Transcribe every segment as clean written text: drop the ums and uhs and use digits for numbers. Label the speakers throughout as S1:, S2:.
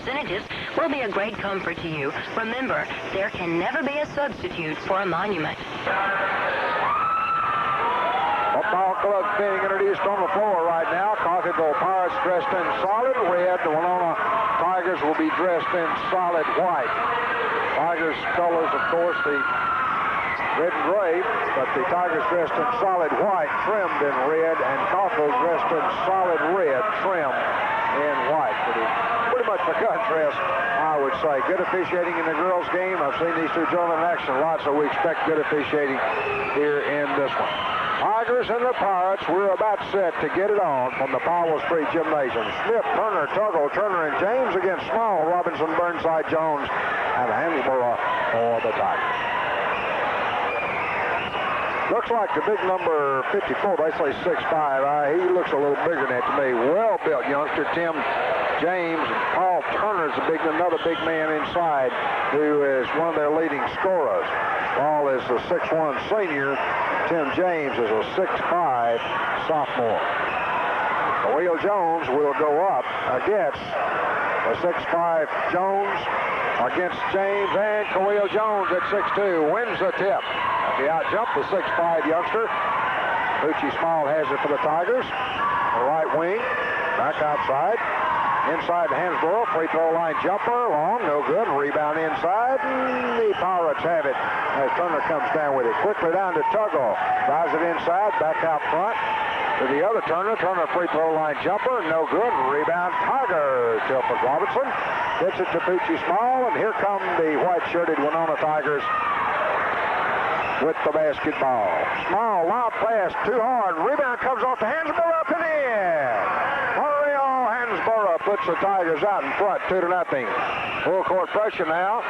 S1: percentages will be a great comfort to you. Remember, there can never be a substitute for a monument.
S2: Football club being introduced on the floor right now. Coffeeville Pirates dressed in solid red. The Winona Tigers will be dressed in solid white. Tigers colors, of course, the red and gray, but the Tigers dressed in solid white, trimmed in red, and Coffeeville dressed in solid red, trimmed in white. Pretty much for contrast, I would say. Good officiating in the girls' game. I've seen these two gentlemen in action a lot, so we expect good officiating here in this one. Tigers and the Pirates, we're about set to get it on from the Powell Street Gymnasium. Smith, Turner, Tuggle, Turner, and James against Small, Robinson, Burnside, Jones, and Hansborough for the Tigers. Looks like the big number 54, they say 6'5". He looks a little bigger than that to me. Well-built youngster, Tim James. Paul Turner's another big man inside, who is one of their leading scorers. Paul is a 6'1" senior. Tim James is a 6'5" sophomore. Will Jones will go up against the 6'5" Jones against James, and Khalil Jones at 6'2" wins the tip. He out-jumped the 6'5" youngster. Pucci Small has it for the Tigers. The right wing, back outside. Inside the Hansborough, free throw line jumper, long, no good. Rebound inside, and the Pirates have it as Turner comes down with it. Quickly down to Tuggle. Drives it inside, back out front to the other Turner. Turner free throw line jumper, no good. Rebound Tigers. Tilford Robinson gets it to Pucci Small, and here come the white-shirted Winona Tigers with the basketball. Small, lob pass, too hard. Rebound comes off the Hansborough, up and in. Hansborough puts the Tigers out in front, 2-0. Full court pressure now.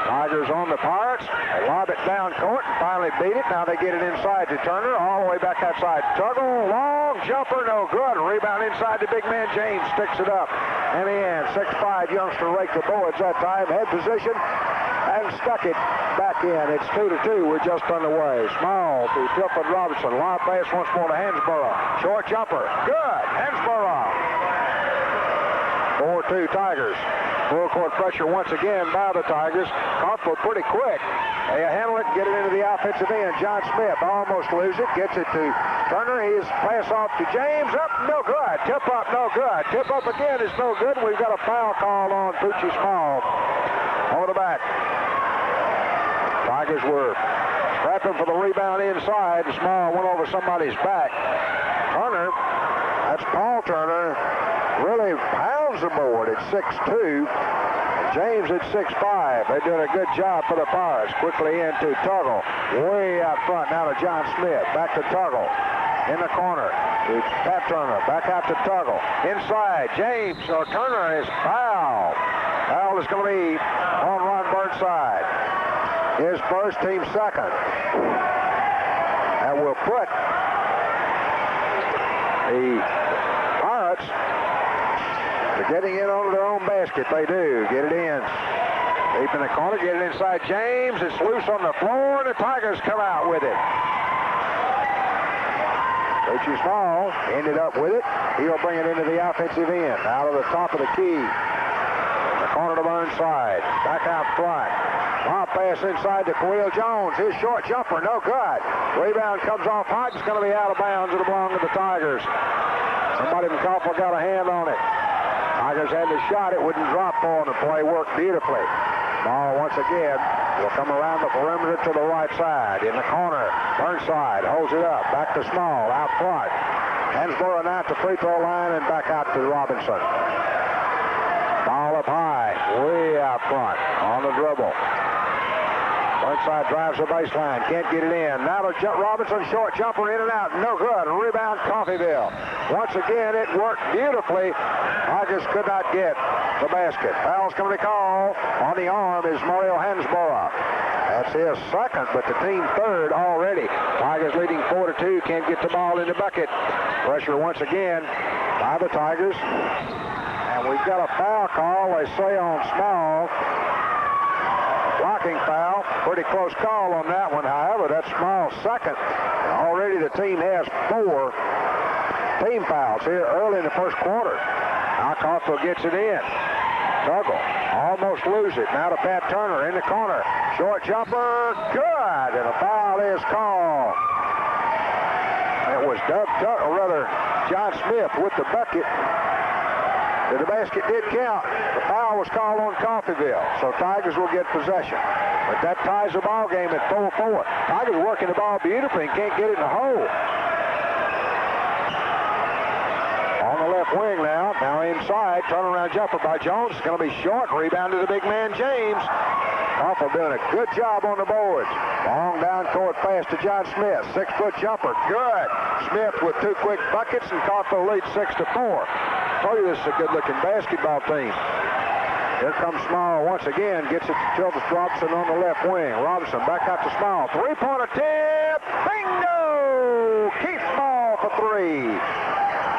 S2: Tigers on the Pirates. They lob it down court and finally beat it. Now they get it inside to Turner, all the way back outside. Tuggle, long jumper, no good. Rebound inside the big man. James sticks it up. And in, 6'5" youngster raked the boards that time. Head position and stuck it back in. It's 2-2. We're just underway. Small to Tilford Robinson. Lob pass once more to Hansborough. Short jumper. Good. Hansborough. 4-2 Tigers. Full court pressure once again by the Tigers. Coffeeville pretty quick. They handle it, get it into the offensive end. John Smith almost loses it. Gets it to Turner. His pass off to James. Up, no good. Tip up, no good. Tip up again is no good. We've got a foul call on Pucci Small. Over the back. Tigers were scrapping for the rebound inside. Small went over somebody's back. Turner, that's Paul Turner, really pounds the board at 6'2". James at 6'5". They did a good job for the Pirates. Quickly into Tuggle. Way out front now to John Smith. Back to Tuggle. In the corner to Pat Turner. Back out to Tuggle. Inside. James or Turner is fouled. Foul is going to be on Ron Burnside. His first, team second. And will put the Pirates to getting in on their own basket. They do. Get it in. Deep in the corner. Get it inside James. It's loose on the floor, and the Tigers come out with it. Pucci Small ended up with it. He'll bring it into the offensive end. Out of the top of the key. In the corner to Burnside. Back out front. Lob pass inside to Khalil Jones. His short jumper, no good. Rebound comes off hot. It's going to be out of bounds. It'll belong to the Tigers. Somebody from Coffeeville got a hand on it. Tigers had the shot. It wouldn't drop for them. The play worked beautifully. Ball once again will come around the perimeter to the right side. In the corner, Burnside holds it up. Back to Small, out front. Hansborough now at the free throw line and back out to Robinson. Ball up high, way out front on the dribble. Burnside drives the baseline, can't get it in. Now to Robinson, short jumper in and out, no good. Rebound, Coffeeville. Once again, it worked beautifully. Tigers could not get the basket. Foul's going to be called on the arm is Mario Hansborough. That's his second, but the team third already. Tigers leading 4-2, can't get the ball in the bucket. Pressure once again by the Tigers. And we've got a foul call, they say, on Small. Blocking foul. Pretty close call on that one. However, that's Small's second. And already the team has 4 team fouls here early in the first quarter. Now Coffeeville gets it in. Tuggle, almost lose it. Now to Pat Turner in the corner. Short jumper, good, and a foul is called. It was John Smith with the bucket. The basket did count. The foul was called on Coffeeville, so Tigers will get possession. But that ties the ball game at 4-4. Tigers working the ball beautifully and can't get it in the hole. On the left wing now inside, turnaround jumper by Jones. It's going to be short. Rebound to the big man, James. Coffeeville doing a good job on the boards. Long down court pass to John Smith. 6-foot jumper, good. Smith with 2 quick buckets, and Coffeeville leads 6-4. Told you this is a good-looking basketball team. Here comes Small once again. Gets it to Childress Robinson on the left wing. Robinson back out to Small. Three-pointer tip. Bingo! Keith Small for 3.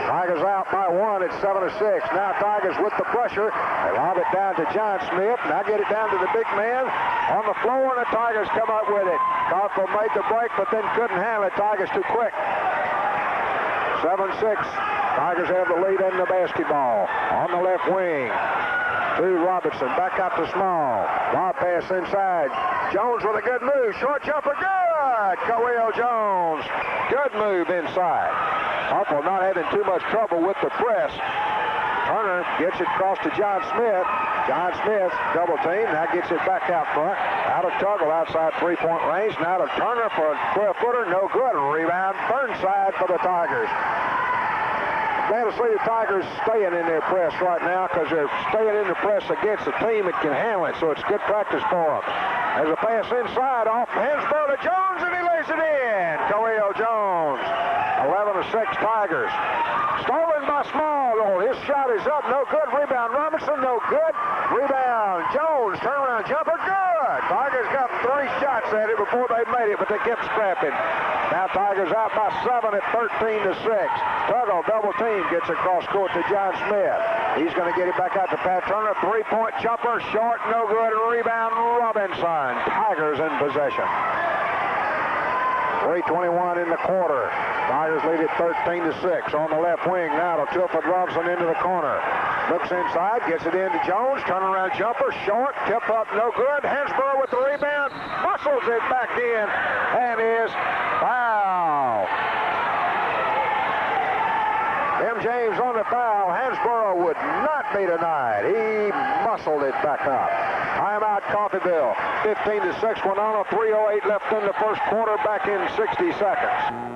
S2: Tigers out by 1 at 7-6. Now Tigers with the pressure. They lob it down to John Smith. Now get it down to the big man on the floor, and the Tigers come up with it. Coffeeville made the break, but then couldn't handle it. Tigers too quick. 7-6. Tigers have the lead in the basketball. On the left wing. To Robinson. Back out to Small. Lob pass inside. Jones with a good move. Short jumper. Good. Coelho Jones. Good move inside. Coffeeville not having too much trouble with the press. Turner gets it across to John Smith. John Smith double team. Now gets it back out front. Out of Tuggle outside 3-point range. Now to Turner for a 12-footer. No good. Rebound. Burnside for the Tigers. Glad to see the Tigers staying in their press right now because they're staying in the press against a team that can handle it, so it's good practice for them. There's a pass inside off Hansborough to Jones, and he lays it in. Coelho Jones, 11-6 Tigers. Stolen by Small, though. His shot is up, no good. Rebound Robinson, no good. Rebound Jones, turnaround jumper, good. Tigers got 3 shots at it before they made it, but they kept scrapping. Now Tigers out by 7 at 13-6. Tuggle double team gets across court to John Smith. He's going to get it back out to Pat Turner. 3-point jumper, short, no good. Rebound Robinson. Tigers in possession. 3:21 in the quarter. Tigers lead it 13-6. On the left wing now to Tilford Robinson into the corner. Looks inside, gets it into Jones. Turnaround jumper, short, tip up, no good. Hansborough with the rebound, muscles it back in, and is foul. M. James on the foul. Hansborough would not be denied. He muscled it back up. Timeout Coffeeville. 15-6. Winona. 3:08 left in the first quarter. Back in 60 seconds.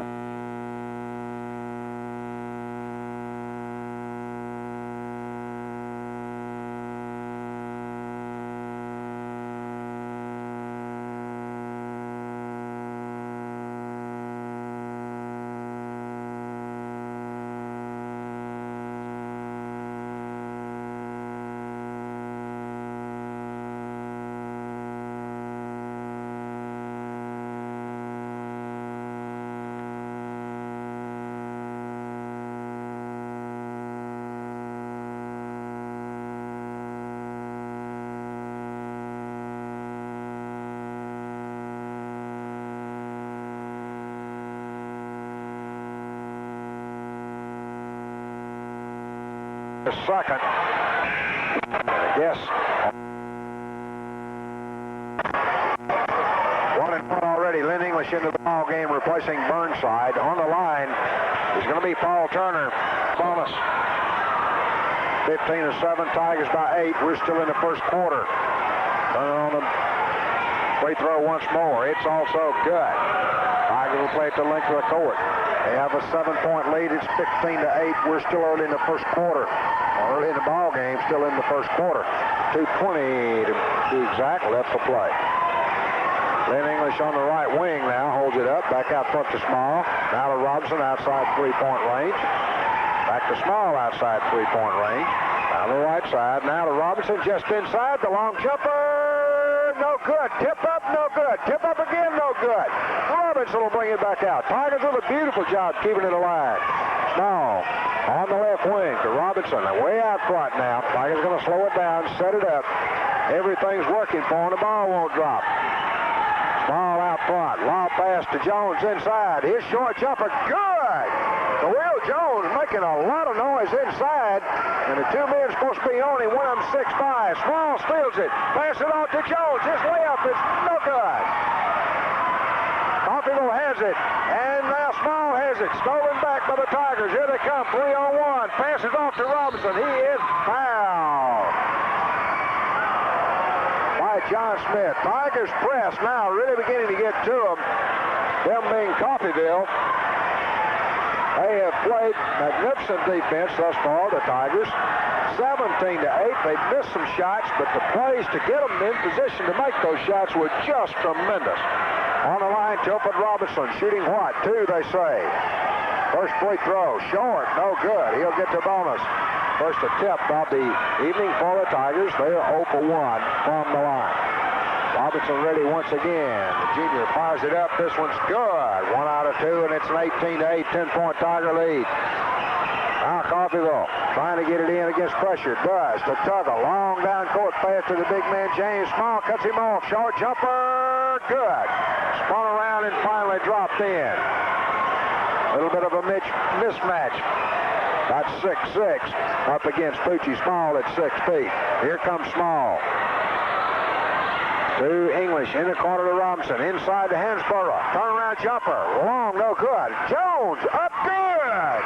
S2: The second, I guess. 1-1 already. Lynn English into the ball game, replacing Burnside. On the line is going to be Paul Turner. Bonus. 15-7. Tigers by 8. We're still in the first quarter. Turner on the free throw once more. It's also good. Tigers will play at the length of the court. They have a 7-point lead. It's 15-8. We're still early in the first quarter. Early in the ball game, still in the first quarter. 2:20 to be exact, left for play. Lynn English on the right wing now, holds it up, back out front to Small. Now to Robinson outside 3-point range. Back to Small outside 3-point range. Down the right side, now to Robinson just inside, the long jumper, no good. Tip up, no good. Tip up again, no good. Robinson will bring it back out. Tigers do a beautiful job keeping it alive. Small on the left wing to Robinson. Way out front now. Tigers going to slow it down, set it up. Everything's working for him. The ball won't drop. Small out front. Lob pass to Jones inside. His short jumper, good. Will Jones making a lot of noise inside, and the two men supposed to be on him. One of them 6'5". Small steals it. Pass it off to Jones. His layup is no good. Coffeeville has it, and now Small has it. Stolen back by the Tigers. Here they come, 3-on-1. Passes off to Robinson. He is fouled by John Smith. Tigers press now, really beginning to get to them. Them being Coffeeville. They have played magnificent defense thus far, the Tigers. 17-8. They've missed some shots, but the plays to get them in position to make those shots were just tremendous. On the line, Tilford Robinson shooting what? 2, they say. First free throw, short, no good. He'll get the bonus. First attempt of the evening for the Tigers. They are 0 for 1 from the line. Robinson ready once again. The junior fires it up. This one's good. 1 out of 2, and it's an 18-8, 10-point Tiger lead. Now Coffeeville trying to get it in against pressure. Does to Tuggle. Long down court pass to the big man James. Small cuts him off. Short jumper. Good. Spun around and finally dropped in. A little bit of a mismatch. That's 6'6", up against Petit Small at 6 feet. Here comes Small. To English in the corner to Robinson. Inside to Hansborough. Turnaround jumper. Long, no good. Jones up good.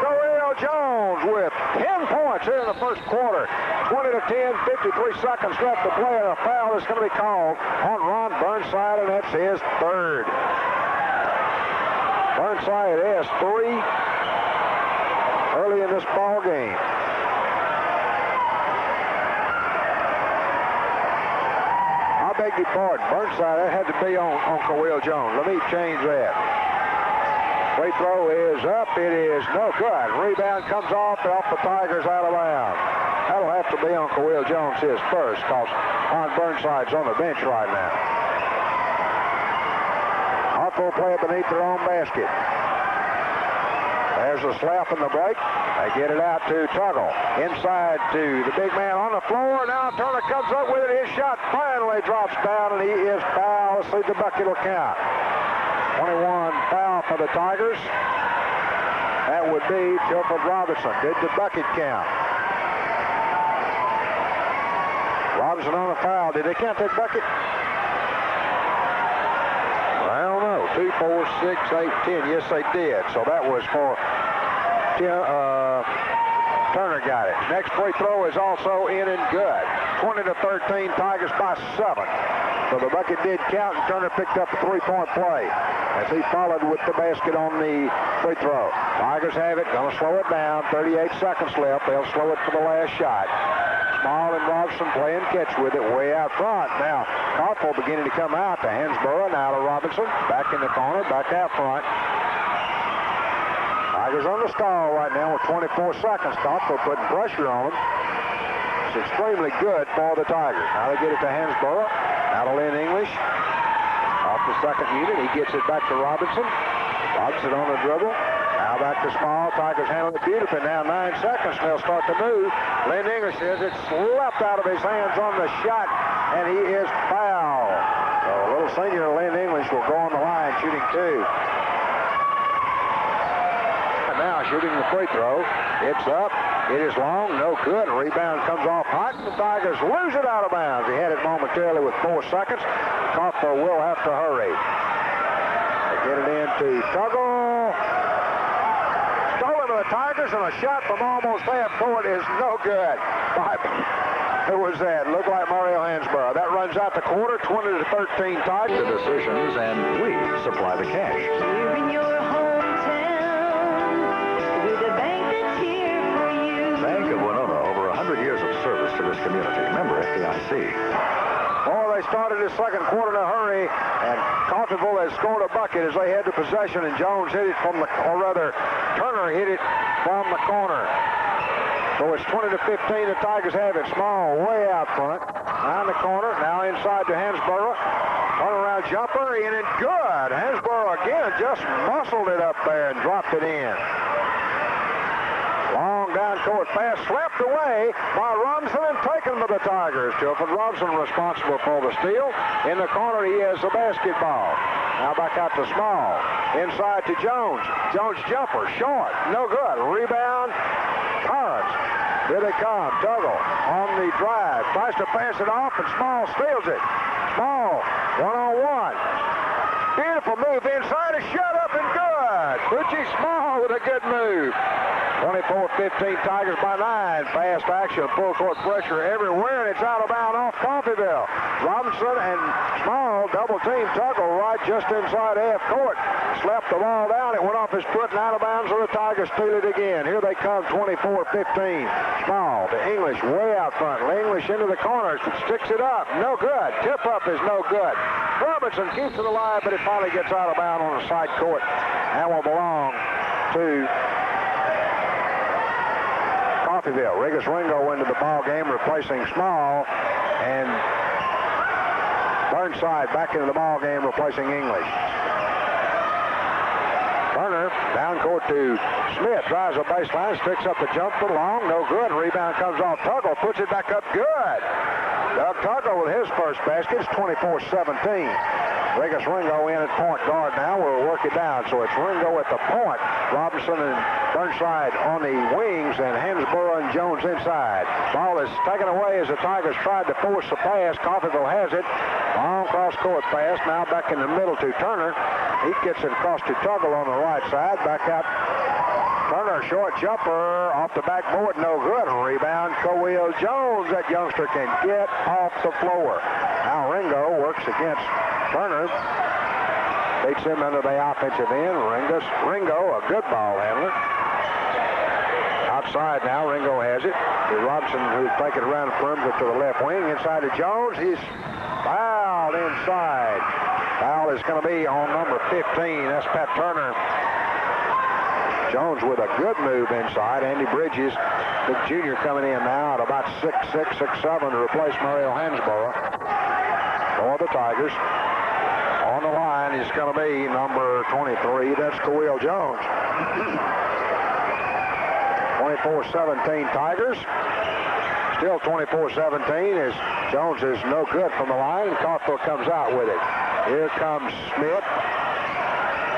S2: Will Jones with 10 points here in the first quarter. 20-10, 53 seconds left to play, and a foul is going to be called on Ron Burnside, and that's his third. Burnside has 3 early in this ball game. I beg your pardon. Burnside, that had to be on Will Jones. Let me change that. Free throw is up. It is no good. Rebound comes off the Tigers out of bounds. That'll have to be on Will Jones his first, because Ron Burnside's on the bench right now. Hartford play it beneath their own basket. There's a slap in the break. They get it out to Tuggle. Inside to the big man on the floor. Now Turner comes up with it. His shot finally drops down, and he is fouled. Let's see if the bucket will count. 21 foul for the Tigers. That would be Tilford Robinson. Did the bucket count? Robinson on the foul. Did they count that bucket? I don't know. 2, 4, 6, 8, 10. Yes, they did. So that was for Turner got it. Next free throw is also in and good. 20-13, Tigers by 7. So the bucket did count, and Turner picked up a 3-point play as he followed with the basket on the free throw. Tigers have it. Going to slow it down. 38 seconds left. They'll slow it for the last shot. Small and Robinson playing catch with it way out front. Now, Coffeeville beginning to come out to Hansborough. Now to Robinson. Back in the corner. Back out front. Tigers on the stall right now with 24 seconds. Coffeeville putting pressure on them. It's extremely good for the Tigers. Now they get it to Hansborough. Now to Lynn English. Off the second unit. He gets it back to Robinson. Robinson on the dribble. Now back to Small. Tigers handling it beautifully. Now 9 seconds. They'll start to move. Lynn English says it slipped out of his hands on the shot, and he is fouled. So a little senior Lynn English will go on the line shooting 2. And now shooting the free throw. It's up. It is long. No good. Rebound comes off hot, and the Tigers lose it out of bounds. He had it momentarily with 4 seconds. Coffeeville will have to hurry. They get it into Tuggle. Stolen to the Tigers, and a shot from almost half court is no good. Who was that? Looked like Mario Hansborough. That runs out the quarter, 20-13 Tigers.
S3: The decisions, and we supply the cash.
S1: Here in your hometown, with a bank that's here for you.
S3: Bank of Winona, over 100 years of service to this community. Member FDIC.
S2: Oh, they started the second quarter in a hurry, and Coffeeville has scored a bucket as they head to possession, and Jones hit it from the, or rather, Turner hit it from the corner. So it's 20-15. The Tigers have it. Small way out front. Now in the corner. Now inside to Hansborough. Turnaround jumper in and good. Hansborough again just muscled it up there and dropped it in. Long down court pass, swept away by Robinson and taken by the Tigers. Tilford Robinson responsible for the steal. In the corner, he has the basketball. Now back out to Small. Inside to Jones. Jones jumper, short, no good. Rebound, Pirates. Here they come. Tuggle on the drive. Tries to pass it off, and Small steals it. Small, one-on-one. Beautiful move inside, a shut up and good. Petit Small with a good move. 24-15 Tigers by 9. Fast action, full court pressure everywhere, and it's out of bounds off Coffeeville. Robinson and Small double team Tuggle right just inside half court. Slapped the ball down. It went off his foot and out of bounds, so the Tigers steal it again. Here they come, 24-15. Small to English way out front. English into the corner. Sticks it up. No good. Tip up is no good. Robinson keeps it alive, but it finally gets out of bounds on the side court. That will belong to Coffeeville. Regis Ringo into the ball game, replacing Small, and Burnside back into the ball game, replacing English. Turner down court to Smith, drives the baseline, sticks up the jumper long, no good. Rebound comes off Tuggle, puts it back up, good. Doug Tuggle with his first basket. It's 24-17. Regis Ringo in at point guard now. We'll work it down. So it's Ringo at the point. Robinson and Burnside on the wings, and Hansborough and Jones inside. Ball is taken away as the Tigers tried to force the pass. Coffeeville has it. Long cross-court pass. Now back in the middle to Turner. He gets it across to Tuggle on the right side. Back out. Turner, short jumper off the backboard, no good. Rebound, Coel Jones. That youngster can get off the floor. Now Ringo works against Turner. Beats him into the offensive end. Ringo, a good ball handler. Outside now, Ringo has it. To Robinson, who's taking around the perimeter to the left wing. Inside to Jones. He's fouled inside. Foul is going to be on number 15. That's Pat Turner. Jones with a good move inside. Andy Bridges, the junior, coming in now at about 6'6", 6'7", to replace Mario Hansborough for the Tigers. On the line is going to be number 23. That's Coel Jones. 24-17 Tigers. Still 24-17 as Jones is no good from the line, and Coffeeville comes out with it. Here comes Smith.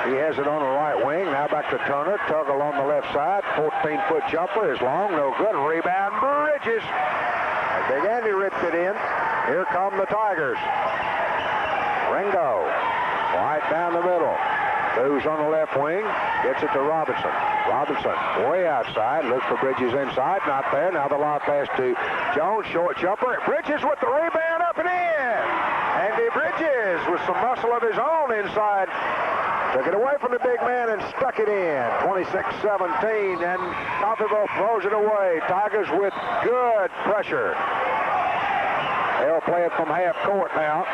S2: He has it on the right wing. Now back to Turner. Tuggle on the left side. 14-foot jumper is long. No good. Rebound. Bridges. And Big Andy ripped it in. Here come the Tigers. Ringo. Right down the middle. Moves on the left wing. Gets it to Robinson. Robinson way outside. Looks for Bridges inside. Not there. Now the lob pass to Jones. Short jumper. Bridges with the rebound up and in. Andy Bridges with some muscle of his own inside. Took it away from the big man and stuck it in. 26-17, and Coffeeville throws it away. Tigers with good pressure. They'll play it from half court now.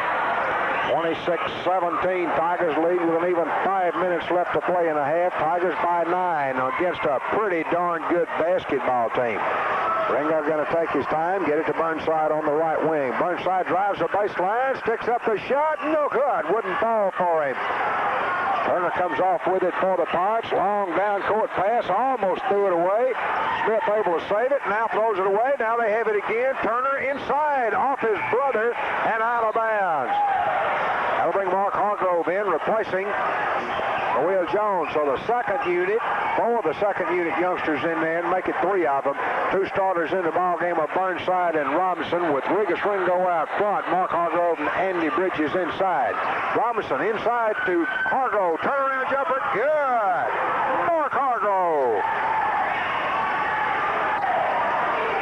S2: 26-17, Tigers lead with an even 5 minutes left to play in the half. Tigers by 9 against a pretty darn good basketball team. Ringo going to take his time, get it to Burnside on the right wing. Burnside drives the baseline, sticks up the shot, no good. Wouldn't fall for him. Turner comes off with it for the Pirates. Long down court pass, almost threw it away. Smith able to save it, now throws it away. Now they have it again. Turner inside, off his brother, and out of bounds. That'll bring Mark Hargrove in, replacing Coel Jones. So the second unit, 4 of the second unit youngsters in there, and make it 3 of them. 2 starters in the ball game are Burnside and Robinson, with Regis Ringo out front, Mark Hargrove and Andy Bridges inside. Robinson inside to Hargrove. Turnaround jumper, good. Mark Hargrove.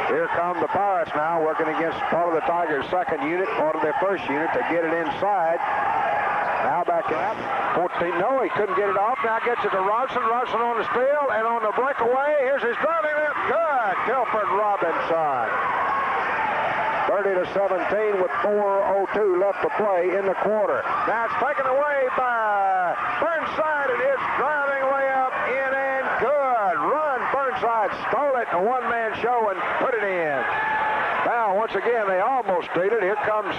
S2: Here come the Pirates now, working against part of the Tigers' second unit, part of their first unit, to get it inside. Now back out. 14. No, he couldn't get it off. Now gets it to Robinson. Robinson on the steal and on the breakaway. Here's his driving left. Good. Tilford Robinson. 30-17 with 4:02 left to play in the quarter. Now it's taken away by Burnside, and his driving layup in and good. Run. Burnside stole it in a one-man show and put it in. Now, once again, they almost beat it. Here comes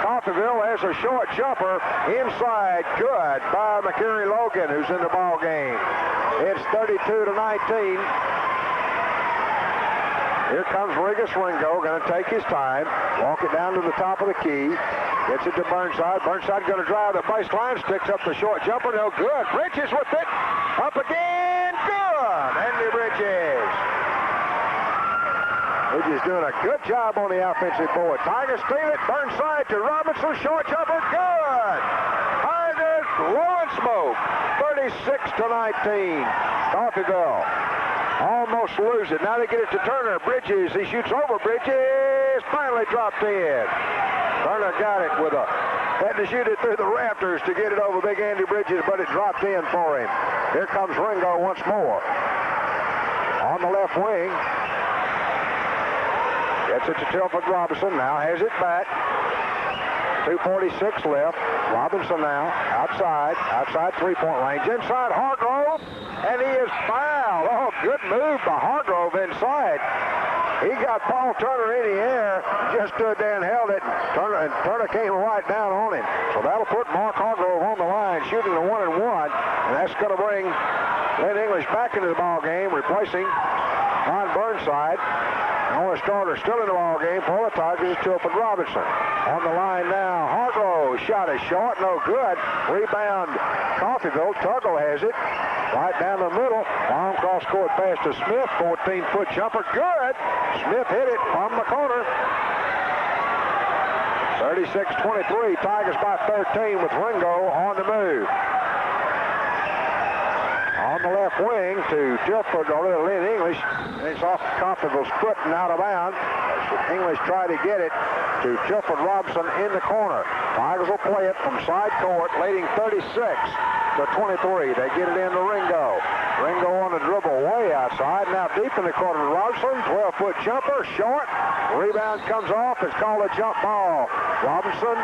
S2: Coffeeville has a short jumper inside. Good by McCurry Logan, who's in the ball game. It's 32-19. Here comes Regis Ringo, going to take his time, walk it down to the top of the key, gets it to Burnside. Burnside going to drive the baseline, sticks up the short jumper, no good. Bridges with it, up again, good. Andy Bridges. Bridges doing a good job on the offensive board. Tigers steal it, Burnside to Robinson, short jumper, good. Tigers blowing smoke, 36-19. Coffeeville almost lose it. Now they get it to Turner. Bridges, he shoots over. Bridges finally dropped in. Turner got it with had to shoot it through the rafters to get it over big Andy Bridges, but it dropped in for him. Here comes Ringo once more. On the left wing. Gets it to Tilford Robinson. Now has it back. 2:46 left. Robinson now outside three-point range. Inside Hargrove, and he is fouled. Oh, good move by Hargrove inside. He got Paul Turner in the air, just stood there and held it. Turner came right down on him. So that'll put Mark Hargrove on the line, shooting the 1-and-1, and that's going to bring Lynn English back into the ball game, replacing Ron Burnside. The only starter still in the ball game for the Tigers is Tilford Robinson. On the line now, Hargrove shot is short, no good. Rebound, Coffeeville. Tuggle has it. Right down the middle. Long cross court pass to Smith. 14-foot jumper, good. Smith hit it from the corner. 36-23. Tigers by 13 with Ringo on the move. On the left wing to Tilford, or Lynn English. And it's off Coffeeville's foot and out of bounds. English tried to get it to Tilford Robinson in the corner. Tigers will play it from side court, leading 36-23. They get it into Ringo. Ringo on the dribble way outside. Now deep in the corner to Robinson. 12-foot jumper, short. Rebound comes off. It's called a jump ball. Robinson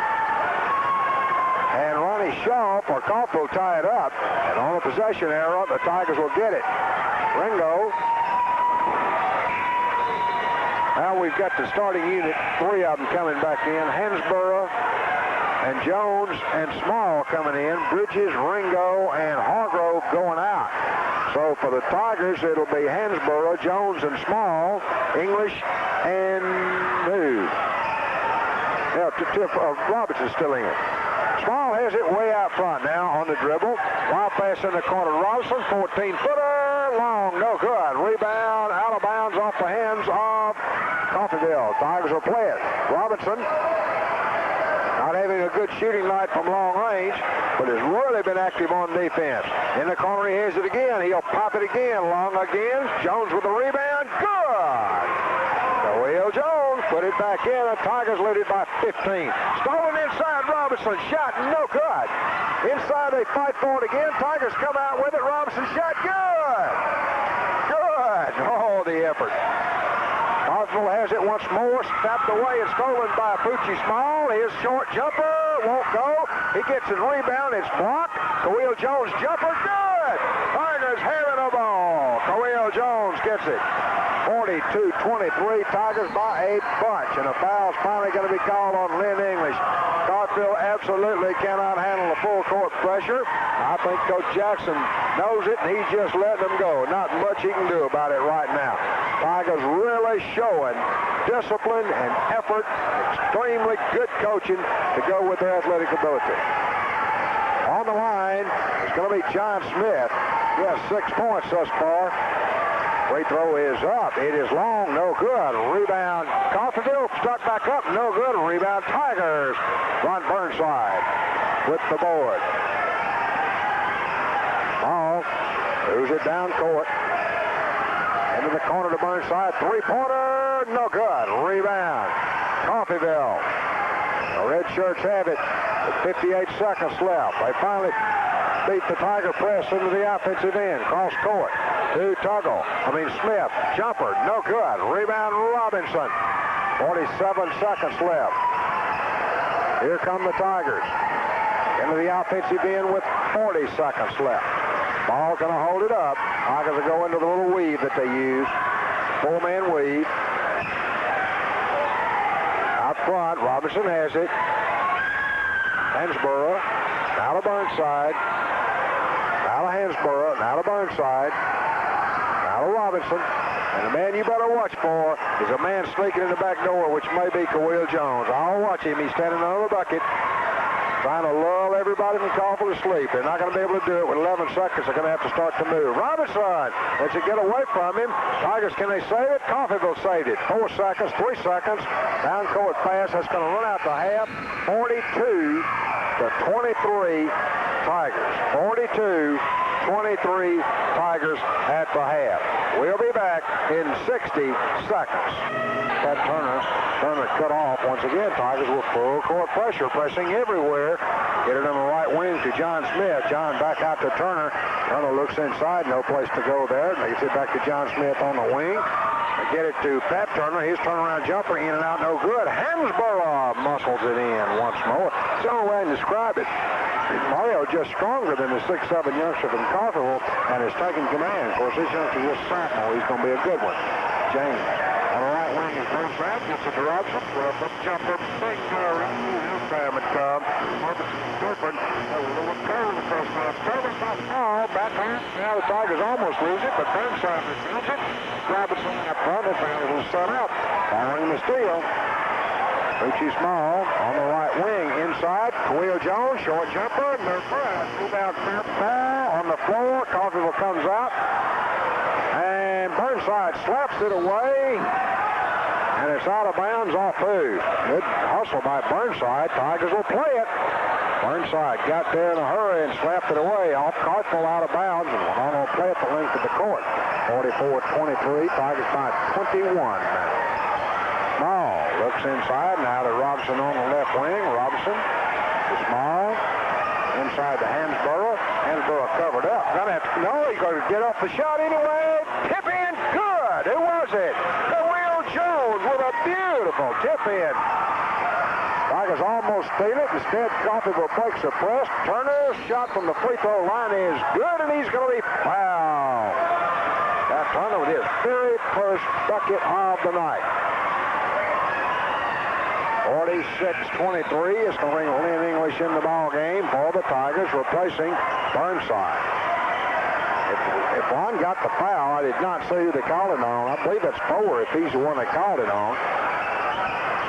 S2: and Ronnie Shaw for Coffeeville tie it up. And on a possession error, the Tigers will get it. Ringo. Now we've got the starting unit, three of them coming back in. Hansborough and Jones and Small coming in. Bridges, Ringo, and Hargrove going out. So for the Tigers, it'll be Hansborough, Jones, and Small, English, and who? Robinson's still in it. Small has it way out front now on the dribble. Wild pass in the corner. Robinson, 14-footer, long, no good. Rebound, out of bounds off the hands of Coffeeville. Tigers will play it. Robinson, not having a good shooting night from long range, but has really been active on defense. In the corner, he has it again. He'll pop it again, long again. Jones with the rebound, good. Will Jones put it back in. The Tigers lead it by 15. Stolen inside, Robinson shot, no good. Inside they fight for it again. Tigers come out with it. Robinson shot, good. Good. Oh, the effort. Coffeeville has it once more. Snapped away and stolen by Pucci Small. His short jumper won't go. He gets his rebound. It's blocked. Khalil Jones jumper, good. Tigers having a ball. Khalil Jones gets it. 42-23, Tigers by a bunch, and a foul's finally going to be called on Lynn English. Coffeeville absolutely cannot handle the full court pressure. I think Coach Jackson knows it, and he's just letting them go. Not much he can do about it right now. Tigers really showing discipline and effort, extremely good coaching to go with their athletic ability. On the line, it's going to be John Smith. He has 6 points thus far. Free throw is up. It is long, no good. Rebound, Coffeeville struck back up, no good. Rebound, Tigers. Ron Burnside with the board. Ball moves it down court. Into the corner to Burnside. Three-pointer, no good. Rebound, Coffeeville. The red shirts have it with 58 seconds left. They finally beat the Tiger press into the offensive end. Cross court to Smith. Jumper, no good. Rebound, Robinson. 47 seconds left. Here come the Tigers. Into the offensive end with 40 seconds left. Ball going to hold it up. Tigers will go into the little weave that they use. Four-man weave. Out front, Robinson has it. Hansborough. Now to Burnside. Now to Hansborough. Now to Burnside. Now to Robinson. And the man you better watch for is a man sneaking in the back door, which may be Kawil Jones. I'll watch him. He's standing under the bucket, trying to lull everybody from Coffeeville to sleep. They're not going to be able to do it with 11 seconds. They're going to have to start to move. Robinson lets it get away from him. Tigers, can they save it? Coffeeville saved it. 4 seconds, 3 seconds. Down court pass. That's going to run out to half. 42 to 23 Tigers. 42-23 Tigers at the half. We'll be back in 60 seconds. That Turner cut off. Once again, Tigers with full court pressure, pressing everywhere. Get it on the right wing to John Smith. John back out to Turner. Turner looks inside, no place to go there. Makes it back to John Smith on the wing. They get it to Pat Turner. His turnaround jumper in and out, no good. Hansborough muscles it in once more. That's the only way I can describe it. Mario just stronger than the 6'7" youngster from Coffeeville and is taking command. Of course, this youngster is sophomore. He's going to be a good one. James on the right wing is first round. Gets it to Robinson. Well, up jumper. Big his time had come. Robinson's different. A little curve across the service. Back home. Now the Tigers almost lose it, but Burnside receives it. Robinson up front. His man will set up. Following the steal. Richie Small on the right wing, inside. Kawil Jones, short jumper, and they're rebound on the floor. Coffeeville comes out, and Burnside slaps it away, and it's out of bounds off who? Good hustle by Burnside. Tigers will play it. Burnside got there in a hurry and slapped it away. Off Coffeeville out of bounds, and Winona will play it the length of the court. 44-23, Tigers by 21. Small looks inside, now to Robinson on the left wing. Robinson to Small, inside to Hansborough. Hansborough covered up. He's going to get off the shot anyway. Tip in, good. Who was it? Kawil Jones with a beautiful tip in. Tigers almost steal it. Instead, Coffeeville breaks the press. Turner's shot from the free throw line is good, and he's going to be fouled. That Turner with his very first bucket of the night. 46-23 is going to bring Lynn English in the ball game for the Tigers, replacing Burnside. If Ron got the foul, I did not see who they called it on. I believe that's Fowler if he's the one they called it on.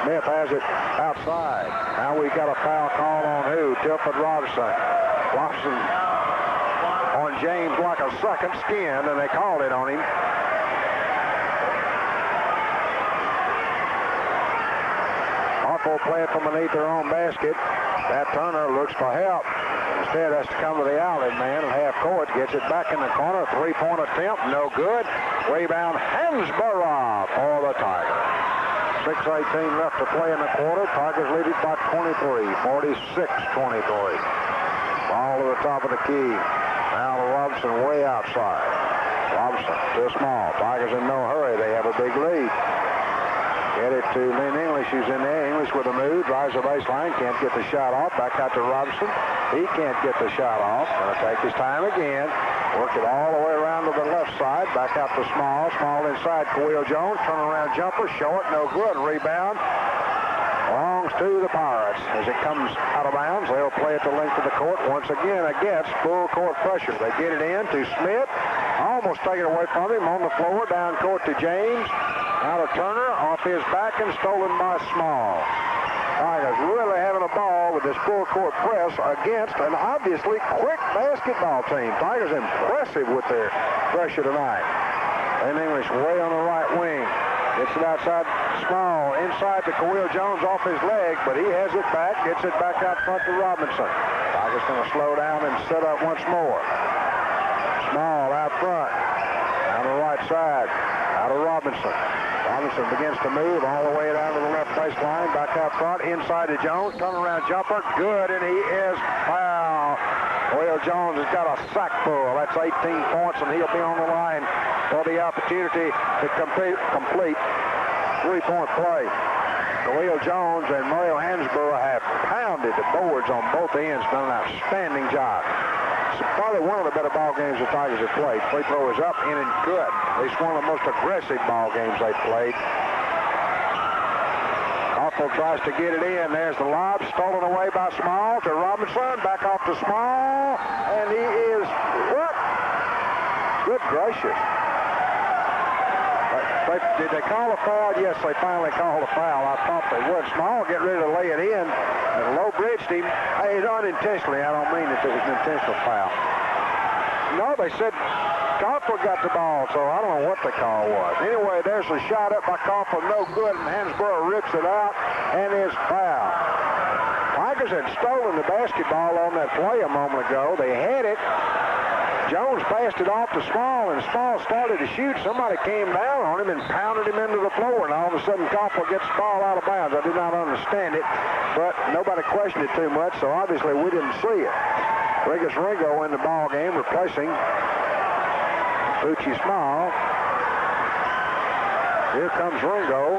S2: Smith has it outside. Now we've got a foul call on who? Tilford Robinson. Robinson on James like a second skin, and they called it on him. Will play it from beneath their own basket. Pat Turner looks for help. Instead has to come to the outlet man at half court. Gets it back in the corner. Three-point attempt. No good. Rebound Hansborough for the Tigers. 6:18 left to play in the quarter. Tigers lead it by 23. 46-23. Ball to the top of the key. Now to Robinson way outside. Robinson too small. Tigers in no hurry. They have a big lead. Get it to Lynn English, who's in there. English with a move, drives the baseline, can't get the shot off. Back out to Robinson. He can't get the shot off. Going to take his time again. Work it all the way around to the left side. Back out to Small. Small inside. Kawil Jones. Turnaround jumper. Short. No good. Rebound. Belongs to the Pirates. As it comes out of bounds, they'll play it the length of the court once again against full court pressure. They get it in to Smith. Almost taken away from him on the floor. Down court to James. Out of Turner, off his back and stolen by Small. Tigers really having a ball with this full court press against an obviously quick basketball team. Tigers impressive with their pressure tonight. And English way on the right wing. Gets it outside Small. Inside to Kawil Jones off his leg, but he has it back. Gets it back out front to Robinson. Tigers going to slow down and set up once more. Small out front. On the right side. Out of Robinson. Robinson begins to move all the way down to the left baseline. Back out front. Inside to Jones. Turnaround jumper. Good, and he is fouled. Will Jones has got a sack full. That's 18 points, and he'll be on the line for the opportunity to complete three-point play. Will Jones and Mario Hansborough have pounded the boards on both ends. Done an outstanding job. It's probably one of the better ball games the Tigers have played. Free throw is up, in and good. It's one of the most aggressive ball games they've played. Coffeeville tries to get it in. There's the lob, stolen away by Small to Robinson. Back off to Small, and he is what? Good gracious. A Did they call a foul? Yes, they finally called a foul. I thought they would. Small get ready to lay it in, and low bridged him. Hey, unintentionally. I don't mean that it was an intentional foul. No, they said Coffeeville got the ball, so I don't know what the call was. Anyway, there's a shot up by Coffeeville, no good, and Hansborough rips it out and is fouled. Tigers had stolen the basketball on that play a moment ago. They had it. Jones passed it off to Small, and Small started to shoot. Somebody came down on him and pounded him into the floor, and all of a sudden Coffeeville gets the ball out of bounds. I did not understand it, but nobody questioned it too much, so obviously we didn't see it. Regis Ringo in the ball game, replacing Petit Small. Here comes Ringo.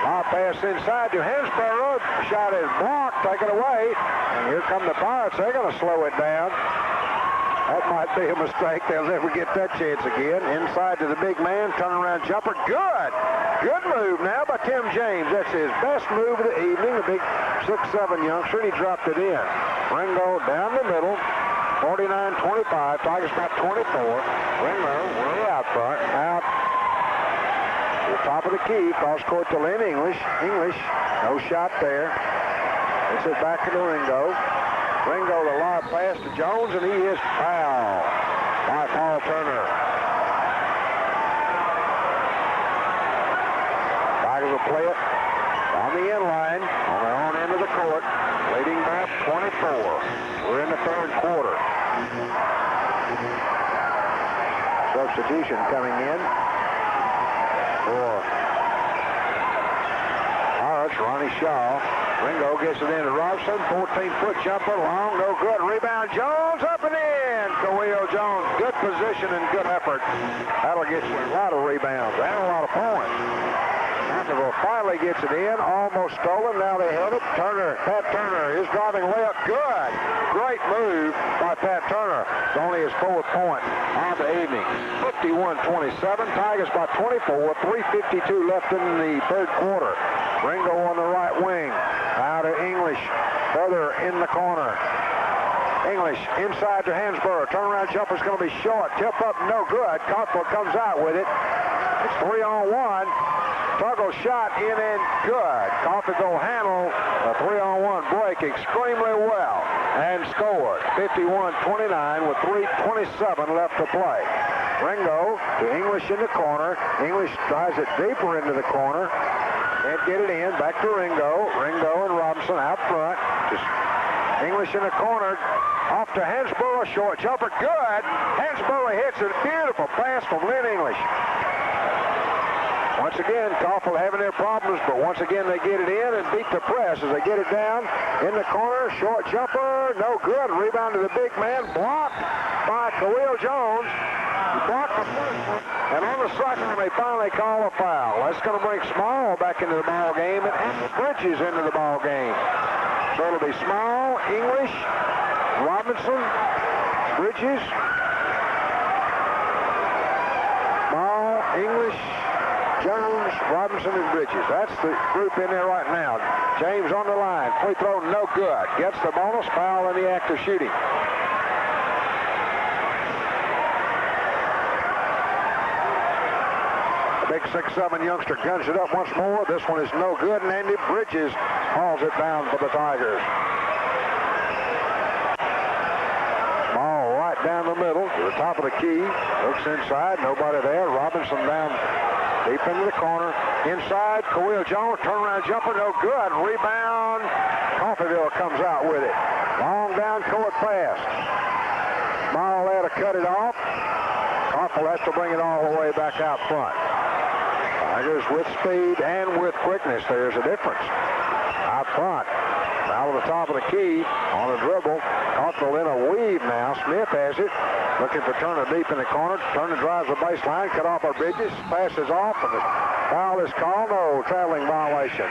S2: Lob pass inside to Hansborough. Shot is blocked, taken away, and here come the Pirates. They're going to slow it down. That might be a mistake. They'll never get that chance again. Inside to the big man, turnaround jumper. Good. Good move now by Tim James. That's his best move of the evening. The big 6'7" youngster, and he dropped it in. Ringo down the middle. 49-25. Tigers got 24. Ringo way out front. Out to the top of the key. Cross court to Lynn English. English, no shot there. It's it back to Ringo. Ringo, the lob pass to Jones, and he is fouled by Paul Turner. Tigers will play it on the end line, on their own end of the court, leading by 24. We're in the third quarter. Substitution coming in for Pirates, Ronnie Shaw. Ringo gets it into Robson. 14-foot jumper, long, no good. Rebound, Jones, up and in. Khalil Jones, good position and good effort. That'll get you a lot of rebounds and a lot of points. Coffeeville finally gets it in, almost stolen. Now they held it. Pat Turner, his driving layup, good. Great move by Pat Turner. It's only his fourth point of the evening. 51-27, Tigers by 24. 3:52 left in the third quarter. Ringo on the right wing. Out to English, further in the corner. English inside to Hansborough. Turnaround jumper's going to be short. Tip up, no good. Coffeeville comes out with it. It's 3-on-1. Tuggle shot in and good. Coffeeville handled a 3-on-1 break extremely well and scored 51-29 with 3:27 left to play. Ringo to English in the corner. English drives it deeper into the corner. Can't get it in. Back to Ringo. Ringo and Robinson out front. Just English in the corner. Off to Hansborough. Short jumper. Good. Hansborough hits it. Beautiful pass from Lynn English. Once again, Coffeeville having their problems, but once again they get it in and beat the press as they get it down in the corner. Short jumper. No good. Rebound to the big man. Blocked by Khalil Jones. Blocked the first one. And on the second one, they finally call a foul. That's going to bring Small back into the ball game and Bridges into the ball game. So it'll be Small, English, Robinson, Bridges, Small, English, Jones, Robinson, and Bridges. That's the group in there right now. James on the line. Free throw, no good. Gets the bonus foul in the act of shooting. Big 6'7" youngster guns it up once more. This one is no good, and Andy Bridges hauls it down for the Tigers. Small right down the middle to the top of the key. Looks inside, nobody there. Robinson down deep into the corner. Inside, Khalil Jones, turnaround jumper, no good. Rebound, Coffeeville comes out with it. Long down court pass. Small there to cut it off. Coffeeville has to bring it all the way back out front. Tigers with speed and with quickness. There's a difference. Out front. Out of the top of the key on a dribble. Coffeeville in a weave now. Smith has it. Looking for Turner deep in the corner. Turner drives the baseline. Cut off our Bridges. Passes off. And the foul is called. No traveling violation.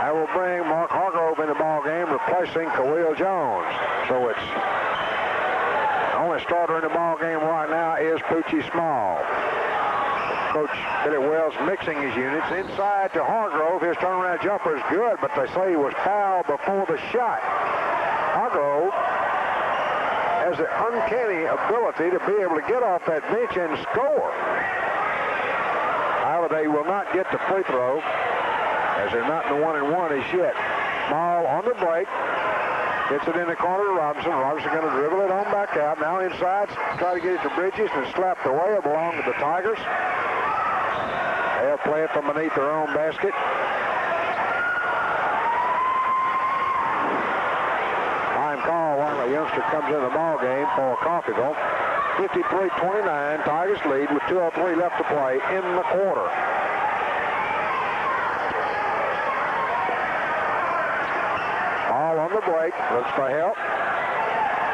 S2: That will bring Mark Hargrove in the ball game, replacing Khalil Jones. So it's the only starter in the ball game right now is Petit Small. Coach Billy Wells mixing his units. Inside to Hargrove. His turnaround jumper is good, but they say he was fouled before the shot. Hargrove has the uncanny ability to be able to get off that bench and score. Therefore, they will not get the free throw as they're not in the 1-and-1 as yet. Small on the break. Gets it in the corner to Robinson. Robinson going to dribble it on back out. Now inside, try to get it to Bridges and slapped away. It belonged to the Tigers. They'll play it from beneath their own basket. Time call while a youngster comes in the ball game for Coffeeville. 53-29, Tigers lead with 2:03 left to play in the quarter. Ball on the break, looks for help.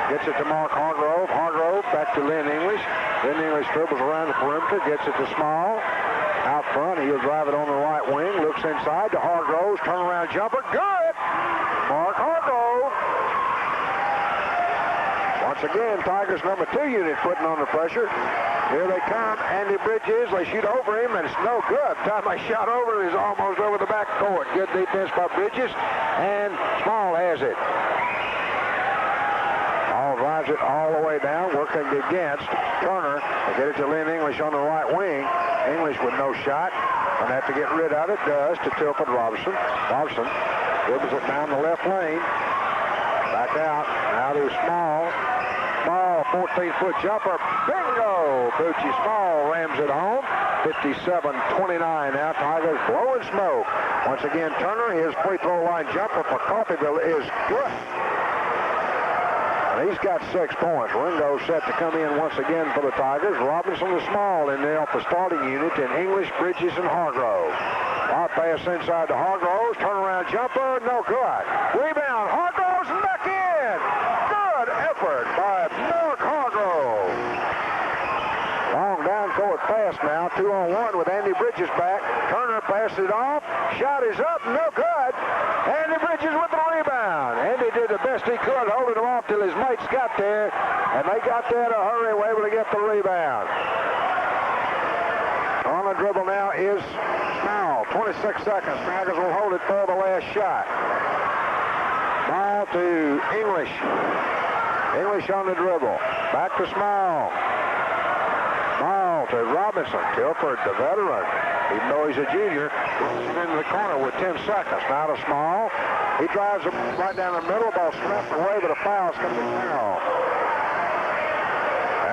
S2: Gets it to Mark Hargrove. Hargrove back to Lynn English. Lynn English dribbles around the perimeter, gets it to Small. Out front, he'll drive it on the right wing, looks inside to Hargrove's turnaround jumper. Good! Mark Hargrove. Once again, Tigers number 2 unit putting on the pressure. Here they come. Andy Bridges, they shoot over him, and it's no good. Time they shot over him is almost over the back court. Good defense by Bridges, and Small has it. Small drives it all the way down, working against Turner. They get it to Lynn English on the right wing. English with no shot. Gonna have to get rid of it. Does to Tilford Robinson. Robinson dribbles it down the left lane. Back out. Now to Small. Small, 14-foot jumper. Bingo! Bucci Small rams it home. 57-29 now. Tigers blowing smoke. Once again, Turner, his free throw line jumper for Coffeeville is good. And he's got 6 points. Ringo set to come in once again for the Tigers. Robinson and Small in there off the starting unit, and English, Bridges, and Hargrove. Hot pass inside to Hargrove. Turnaround jumper, no good. Rebound, Hargrove's back in. Good effort by Mark Hargrove. Long down court pass now. 2-on-1 with Andy Bridges back. Turner passed it off. Shot is up, no good. Andy Bridges with the rebound. Andy did the best he could, holding him off till his mates got there, and they got there in a hurry, were able to get the rebound. On the dribble now is Small. 26 seconds. Tigers will hold it for the last shot. Ball to English. English on the dribble. Back to Small. Small to Robinson. Tilford, the veteran, even though he's a junior, pushes it into the corner with 10 seconds. Now to Small. He drives it right down the middle. Ball snapped away, but a foul's coming down.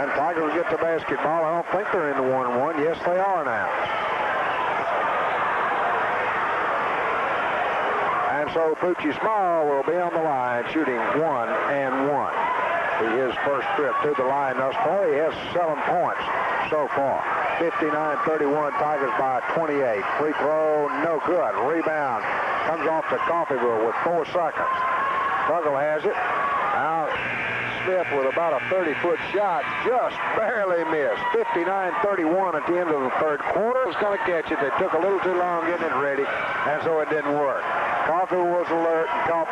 S2: And Tigers get the basketball. I don't think they're in the 1-1. Yes, they are now. And so Bucci Small will be on the line shooting 1-and-1. His first trip to the line thus far. He has 7 points so far. 59-31, Tigers by 28. Free throw, no good. Rebound comes off to Coffeeville with 4 seconds. Struggle has it. Now Smith with about a 30-foot shot, just barely missed. 59-31 at the end of the third quarter. Was going to catch it. They took a little too long getting it ready, and so it didn't work. Coffeeville was alert and caught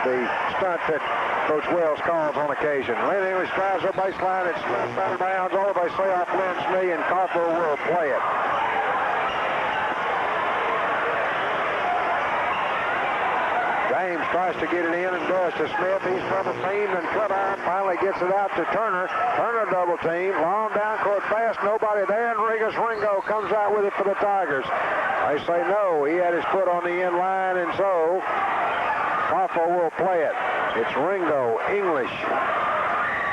S2: the stunt that Coach Wells calls on occasion. Lynn English drives the baseline. It's slipped out of bounds. All they say off Lynn's knee, and Coffeeville will play it. James tries to get it in and does to Smith. He's double teamed and cut out. Finally gets it out to Turner. Turner double team. Long down court pass. Nobody there. And Ringo comes out with it for the Tigers. They say no. He had his foot on the end line, and so Coffeeville will play it. It's Ringo, English,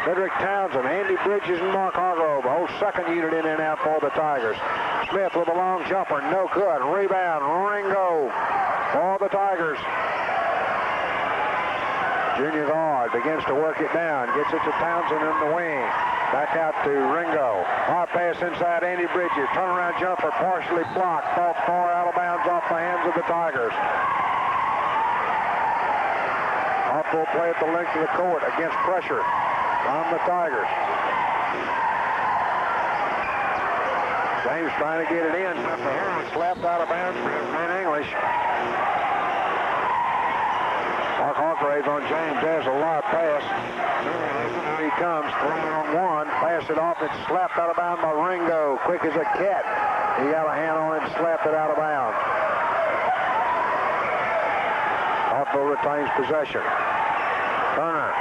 S2: Frederick Townsend, Andy Bridges, and Mark Hargrove. The whole second unit in and out for the Tigers. Smith with a long jumper, no good. Rebound, Ringo for the Tigers. Junior guard begins to work it down, gets it to Townsend in the wing. Back out to Ringo. Hard pass inside Andy Bridges. Turnaround jumper partially blocked. Ball far out of bounds off the hands of the Tigers. Will play at the length of the court against pressure from the Tigers. James trying to get it in. Slapped out of bounds for Lynn English. Mark Hargrave on James. There's a lot pass. Here he comes. 3-on-1. Pass it off. It's slapped out of bounds by Ringo. Quick as a cat. He got a hand on it and slapped it out of bounds. Hargrave retains possession. Turner,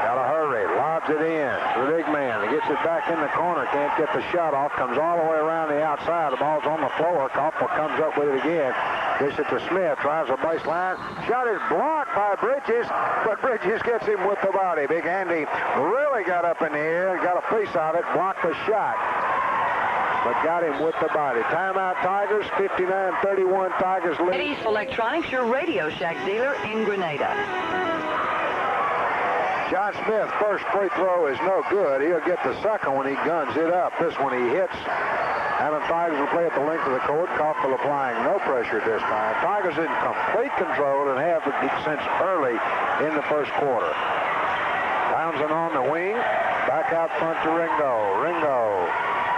S2: got to hurry. A lot lobs it in to the big man. He gets it back in the corner. Can't get the shot off. Comes all the way around the outside. The ball's on the floor. Coffeeville comes up with it again. Gets it to Smith. Drives the baseline. Shot is blocked by Bridges, but Bridges gets him with the body. Big Andy really got up in the air. Got a piece of it. Blocked the shot, but got him with the body. Timeout Tigers, 59-31 Tigers lead.
S1: Eddie's Electronics, your Radio Shack dealer in Grenada.
S2: John Smith, first free throw is no good. He'll get the second when he guns it up. This one he hits. And the Tigers will play at the length of the court. Coffeeville applying no pressure this time. Tigers in complete control and have it since early in the first quarter. Townsend on the wing. Back out front to Ringo. Ringo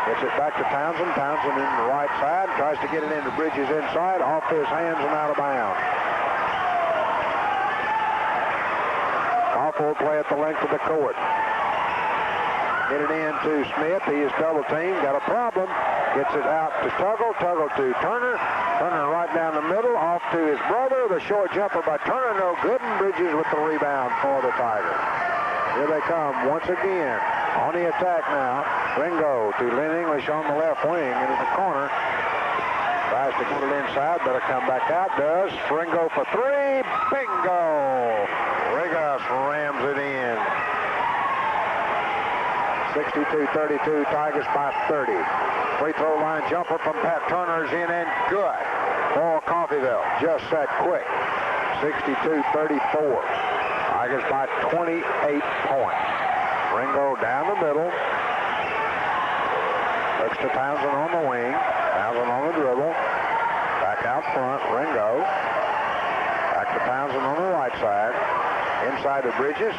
S2: gets it back to Townsend. Townsend in the right side. Tries to get it into Bridges inside. Off his hands and out of bounds. Coffeeville play at the length of the court. Get it in to Smith. He is double teamed. Got a problem. Gets it out to Tuggle. Tuggle to Turner. Turner right down the middle. Off to his brother. The short jumper by Turner. No good. And Bridges with the rebound for the Tigers. Here they come once again. On the attack now. Ringo to Lynn English on the left wing into the corner. Tries to get it inside. Better come back out. Does. Ringo for three. Bingo! Rigas rams it in. 62-32, Tigers by 30. Free throw line jumper from Pat Turner's in and good for Coffeeville. Just that quick. 62-34. Tigers by 28 points. Ringo down the middle. Looks to Townsend on the wing. Townsend on the dribble. Back out front. Ringo. Back to Townsend on the right side. Inside to Bridges.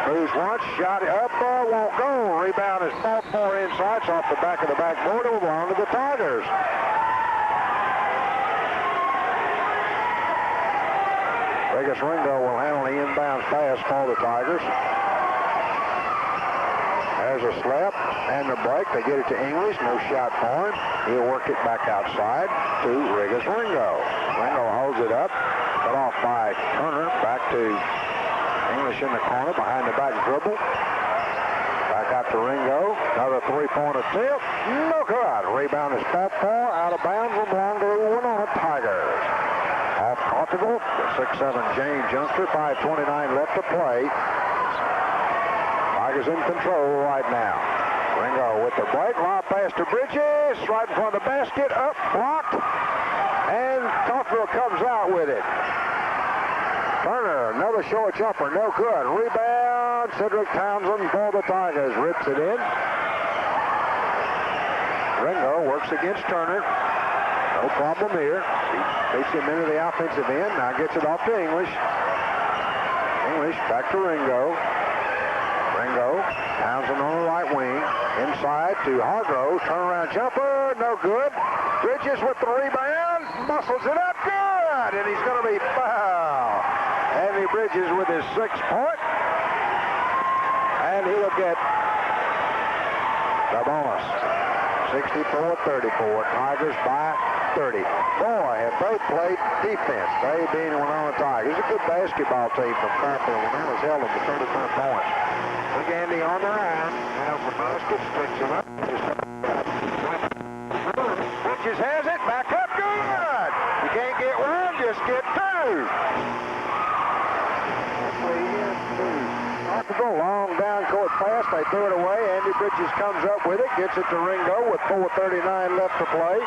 S2: Moves once, shot up, won't go. Rebound is fought for inside. It's off the back of the backboard. It will belong to the Tigers. Vegas Ringo will handle the inbounds pass for the Tigers. There's a slap and the break. They get it to English. No shot for him. He'll work it back outside to Vegas Ringo. Ringo holds it up. Cut off by Turner. Back to English in the corner behind the back dribble. Back out to Ringo. Another three-point attempt. No good. Rebound is fought for. Out of bounds will belong to the Winona Tigers. Off Coffeeville. The 6'7 James youngster. 5:29 left to play. Tigers in control right now. Ringo with the break. Lob pass to Bridges. Right in front of the basket. Up. Blocked. And Coffeeville comes out with it. Turner, another short jumper, no good. Rebound, Cedric Townsend for the Tigers. Rips it in. Ringo works against Turner. No problem here. He takes him into the offensive end. Now gets it off to English. English back to Ringo. Ringo, Townsend on the right wing. Inside to Hargrove. Turnaround jumper, no good. Bridges with the rebound. Muscles it up, good. And he's going to be fouled. Andy Bridges with his 6th point. And he'll get the bonus. 64-34. Tigers by 30. Boy, have both played defense. They being Winona Tigers. A good basketball team from Coffeeville. Winona's held them to 35 points. Look, Andy on the line. Now for basket, sticks him up. Bridges has it. Back up, good. You can't get one, just get two. Long down court pass. They threw it away. Andy Bridges comes up with it. Gets it to Ringo with 4:39 left to play.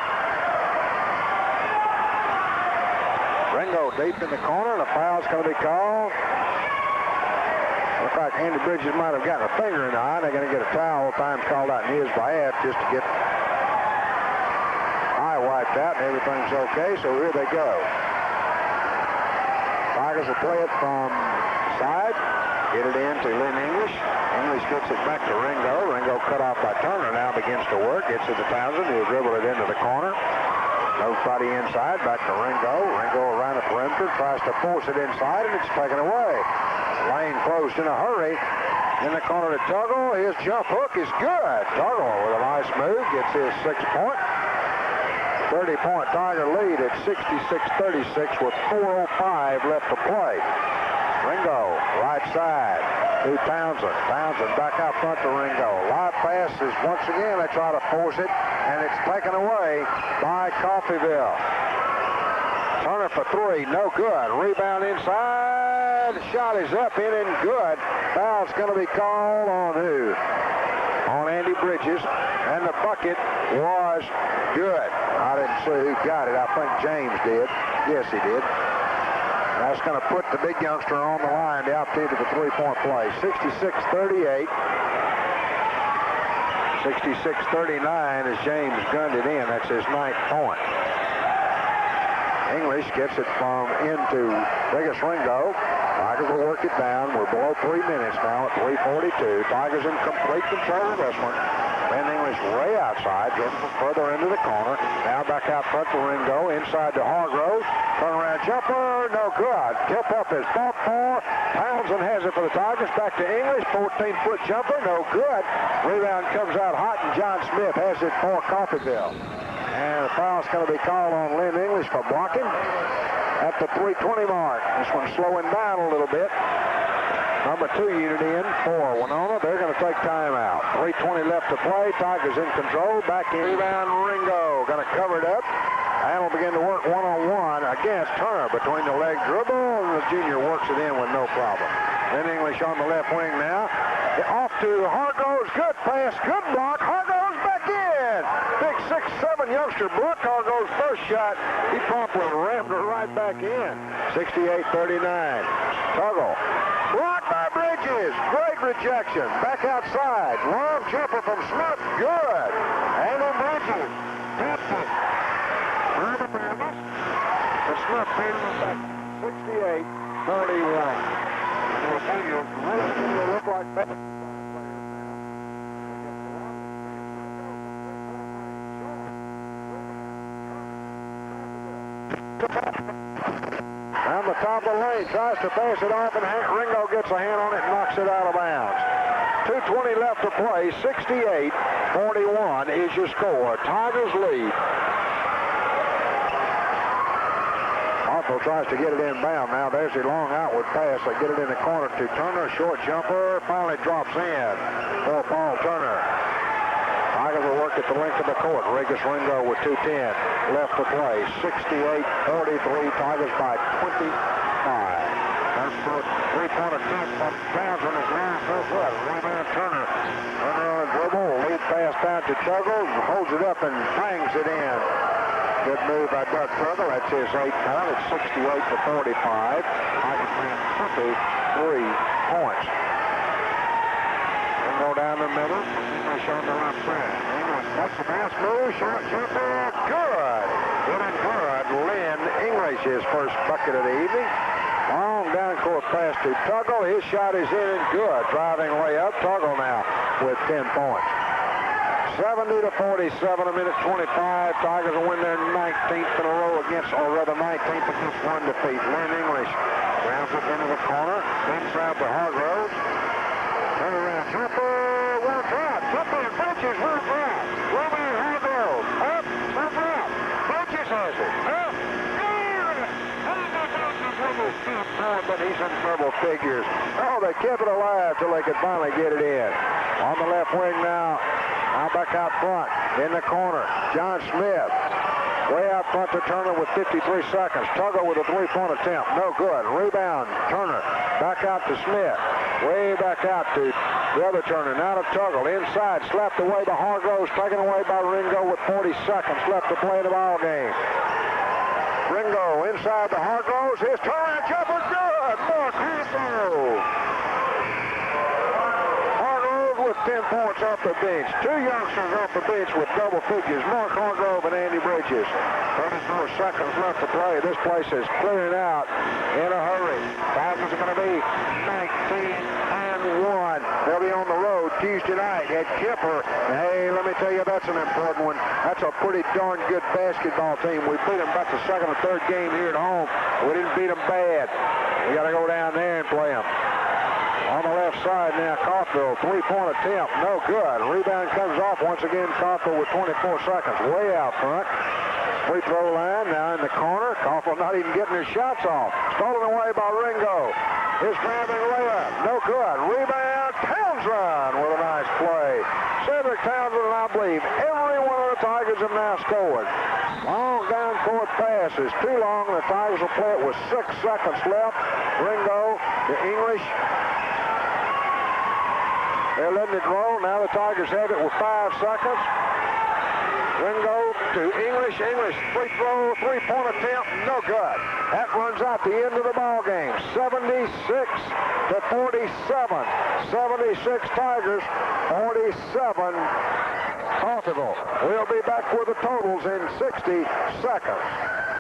S2: Ringo deep in the corner, and a foul's going to be called. Looks like Andy Bridges might have gotten a finger in the eye. They're going to get a foul. Time's called out in his behalf just to get eye wiped out, and everything's okay. So here they go. Tigers will play it from side. Get it in to Lynn English. English gets it back to Ringo. Ringo cut off by Turner. Now begins to work. Gets it to Townsend. He'll dribble it into the corner. Nobody inside. Back to Ringo. Ringo around the perimeter. Tries to force it inside, and it's taken away. Lane closed in a hurry. In the corner to Tuggle. His jump hook is good. Tuggle with a nice move. Gets his 6th point. 30-point Tiger lead at 66-36 with 4:05 left to play. Ringo, right side to Townsend. Townsend back out front to Ringo. Live pass is once again, they try to force it, and it's taken away by Coffeeville. Turner for three, no good. Rebound inside. Shot is up, in and good. Foul's going to be called on who? On Andy Bridges, and the bucket was good. I didn't see who got it. I think James did. Yes, he did. That's going to put the big youngster on the line, the opportunity for the three-point play. 66-38. 66-39 as James gunned it in. That's his 9th point. English gets it from into Vegas Ringo. Tigers will work it down. We're below 3 minutes now at 3:42. Tigers in complete control of this one. Ben English way outside, dribble further into the corner. Now back out front to Ringo, inside to Hargrove. Turnaround jumper, no good. Tip up is fought for. Townsend has it for the Tigers. Back to English, 14-foot jumper, no good. Rebound comes out hot, and John Smith has it for Coffeeville. And the foul's going to be called on Lynn English for blocking at the 3:20 mark. This one's slowing down a little bit. Number 2 unit in for Winona. They're going to take timeout. 3:20 left to play. Tigers in control. Back in. Rebound Ringo. Going to cover it up. And will begin to work one-on-one against Turner between the leg dribble. And the junior works it in with no problem. Then English on the left wing now. Off to Hargroves. Good pass. Good block. Hargroves back in. Big 6'7" youngster blocked Hargroves' first shot. He promptly rammed her right back in. 68-39. Tuggle. Blocked by Bridges. Great rejection. Back outside. Long jumper from Smith. Good. And then Bridges. That's it. And Smith paid him back. 68-31. They look like that. Down the top of the lane, tries to pass it off, and Ringo gets a hand on it and knocks it out of bounds. 2:20 left to play. 68-41 is your score. Tigers lead. Harpo tries to get it inbound now. There's a long outward pass. They get it in the corner to Turner. Short jumper finally drops in for Paul Turner. Tigers will work at the length of the court. Regis Ringo with 2:10 left to play. 68-43. Tigers by 25. That's the three-point attempt from Townsend is long so good. Rebound Turner. Turner on a dribble. Lead pass down to Tuggle. Holds it up and bangs it in. Good move by Doug Tuggle. That's his 8th point. It's 68-45. Tigers win 23 points. Go down the middle. English on the left side. English, that's the pass move. Short jumper. Good. Good and good. Lynn English, his first bucket of the evening. Long down court pass to Tuggle. His shot is in and good. Driving layup. Tuggle now with 10 points. 70-47, a minute 25. Tigers will win their 19th in a row against, or rather 19th against one defeat. Lynn English rounds it into the corner. Inside to Hargrove. Turn around, jumper, well dropped. Jumper and Bridges, well dropped. Rebound, Hargrove, up, jumper up. Bridges has it, up, but he's in double figures. Oh, they kept it alive till they could finally get it in. On the left wing now. Now back out front, in the corner, John Smith. Way out front to Turner with 53 seconds. Tuggle with a three-point attempt. No good. Rebound, Turner. Back out to Smith. Way back out to the other Turner. Now to Tuggle. Inside, slapped away by Hargroves. Taken away by Ringo with 40 seconds left to play in the ball game. Ringo inside to Hargroves. His turnaround jumper, good. Mark Hargrove. Hargrove with 10 points off the bench. 2 youngsters off the bench with double figures. Mark Hargrove and Andy Bridges. 34 seconds left to play. This place is clearing out in a hurry. Tigers are going to be 19-1. They'll be on the road Tuesday night at Kemper. Hey, let me tell you, that's an important one. That's a pretty darn good basketball team. We beat them about the second or third game here at home. We didn't beat them bad. We got to go down there and play them. On the left side now, Coffeeville, three-point attempt, no good. Rebound comes off once again, Coffeeville with 24 seconds, way out front. free throw line, now in the corner. Coffeeville not even getting his shots off. Stolen away by Ringo. His grabbing layup, no good. Rebound, Townsend with a nice play. Cedric Townsend, and I believe every one of the Tigers have now scored. Long down court pass is too long. The Tigers will play it with 6 seconds left. Ringo, the English. They're letting it roll. Now the Tigers have it with 5 seconds. Ringo to English. English free throw, three-point attempt, no good. That runs out the end of the ball game. 76 to 47. 76 Tigers, 47 Coffeeville. We'll be back with the totals in 60 seconds.